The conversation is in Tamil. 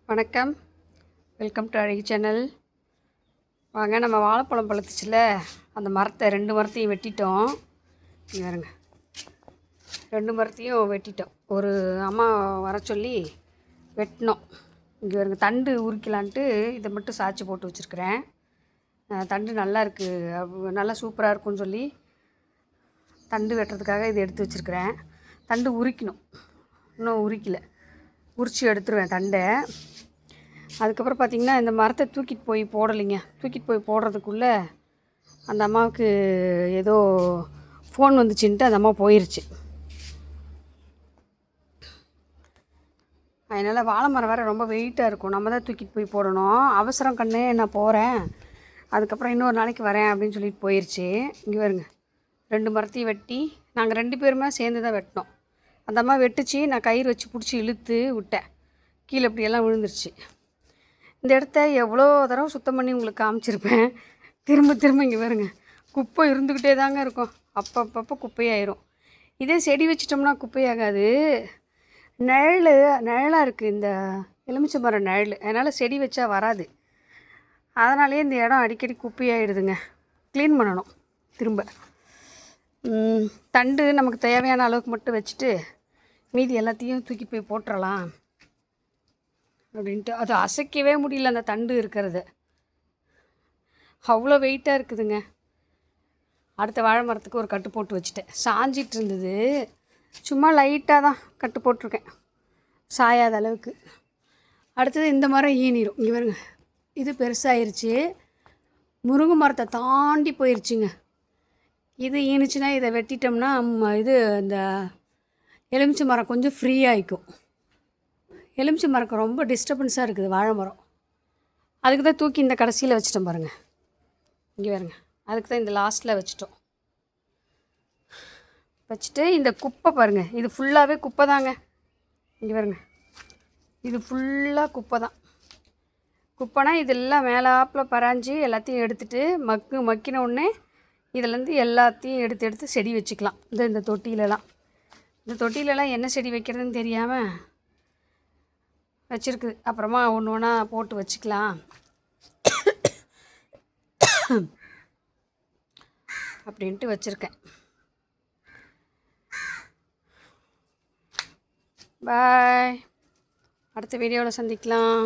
வணக்கம், வெல்கம் டு அழகி சேனல். வாங்க, நம்ம வாழைப்பழம் பழுத்துச்சுல, அந்த மரத்தை 2 மரத்தையும் வெட்டிட்டோம். இங்கே பாருங்க, 2 மரத்தையும் வெட்டிட்டோம். ஒரு அம்மா வர சொல்லி வெட்டினோம். இங்கே பாருங்க, தண்டு உரிக்கலான்ட்டு இதை மட்டும் சாய்ச்சி போட்டு வச்சுருக்கிறேன். தண்டு நல்லா இருக்குது, நல்லா சூப்பராக இருக்குன்னு சொல்லி தண்டு வெட்டுறதுக்காக இது எடுத்து வச்சுருக்கிறேன். தண்டு உரிக்கணும், இன்னும் உரிக்கலை, உரித்து எடுத்துருவேன் தண்டை. அதுக்கப்புறம் பார்த்திங்கன்னா, இந்த மரத்தை தூக்கிட்டு போய் போடலைங்க. தூக்கிட்டு போய் போடுறதுக்குள்ளே அந்த அம்மாவுக்கு ஏதோ ஃபோன் வந்துச்சுன்ட்டு அந்த அம்மா போயிடுச்சு. அதனால் வாழை மரம் வேறு ரொம்ப வெயிட்டாக இருக்கும், நம்ம தான் தூக்கிட்டு போய் போடணும். அவசரம் கண்ணு, நான் போகிறேன், அதுக்கப்புறம் இன்னொரு நாளைக்கு வரேன் அப்படின்னு சொல்லிட்டு போயிடுச்சு. இங்கே வருங்க, 2 மரத்தையும் வெட்டி நாங்கள் 2 பேருமே சேர்ந்து தான் வெட்டினோம். அந்த அம்மா வெட்டுச்சு, நான் கயிறு வச்சு பிடிச்சி இழுத்து விட்டேன். கீழே இப்படியெல்லாம் விழுந்துருச்சு. இந்த இடத்த எவ்வளோ தடவை சுத்தம் பண்ணி உங்களுக்கு காமிச்சிருப்பேன். திரும்ப இங்கே வருங்க, குப்பை இருந்துக்கிட்டே தாங்க இருக்கும். அப்பப்போ குப்பையாயிரும். இதே செடி வச்சிட்டோம்னா குப்பையாகாது. நிழலாக இருக்குது இந்த எலுமிச்சை மரம் நிழல், அதனால் செடி வச்சா வராது. அதனாலேயே இந்த இடம் அடிக்கடி குப்பையாகிடுதுங்க. க்ளீன் பண்ணணும் திரும்ப. தண்டு நமக்கு தேவையான அளவுக்கு மட்டும் வச்சுட்டு மீதி எல்லாத்தையும் தூக்கி போய் போட்டுடலாம் அப்படின்ட்டு. அது அசைக்கவே முடியல, அந்த தண்டு இருக்கிறது அவ்வளோ வெயிட்டாக இருக்குதுங்க. அடுத்த வாழை மரத்துக்கு ஒரு கட்டு போட்டு வச்சுட்டேன். சாஞ்சிட்டு இருந்தது, சும்மா லைட்டாக தான் கட்டு போட்டிருக்கேன், சாயாத அளவுக்கு. அடுத்தது இந்த மரம் ஈனிரும். இங்கே வருங்க, இது பெருசாகிருச்சு, முருங்கை மரத்தை தாண்டி போயிடுச்சுங்க. இது ஈனிச்சுன்னா இதை வெட்டிட்டோம்னா இது இந்த எலுமிச்சை மரம் கொஞ்சம் ஃப்ரீ ஆகிக்கும். எலுமிச்சை மரக்கு ரொம்ப டிஸ்டர்பன்ஸாக இருக்குது வாழை மரம். அதுக்கு தான் தூக்கி இந்த கடைசியில் வச்சிட்டோம் பாருங்கள். இங்கே பாருங்க, அதுக்கு தான் இந்த லாஸ்ட்டில் வச்சுட்டோம். வச்சுட்டு இந்த குப்பை பாருங்கள், இது ஃபுல்லாகவே குப்பை தாங்க. இங்கே பாருங்க, இது ஃபுல்லாக குப்பை தான். குப்பைனா இதெல்லாம் மேலாப்பில் பராஞ்சி எல்லாத்தையும் எடுத்துகிட்டு மக்கின உடனே இதிலேருந்து எல்லாத்தையும் எடுத்து செடி வச்சுக்கலாம். இந்த தொட்டியிலலாம், இந்த தொட்டியிலலாம் என்ன செடி வைக்கிறதுன்னு தெரியாமல் வச்சுருக்குது. அப்புறமா ஒன்று ஒன்றா போட்டு வச்சுக்கலாம் அப்படின்ட்டு வச்சுருக்கேன். பாய், அடுத்த வீடியோவில் சந்திக்கலாம்.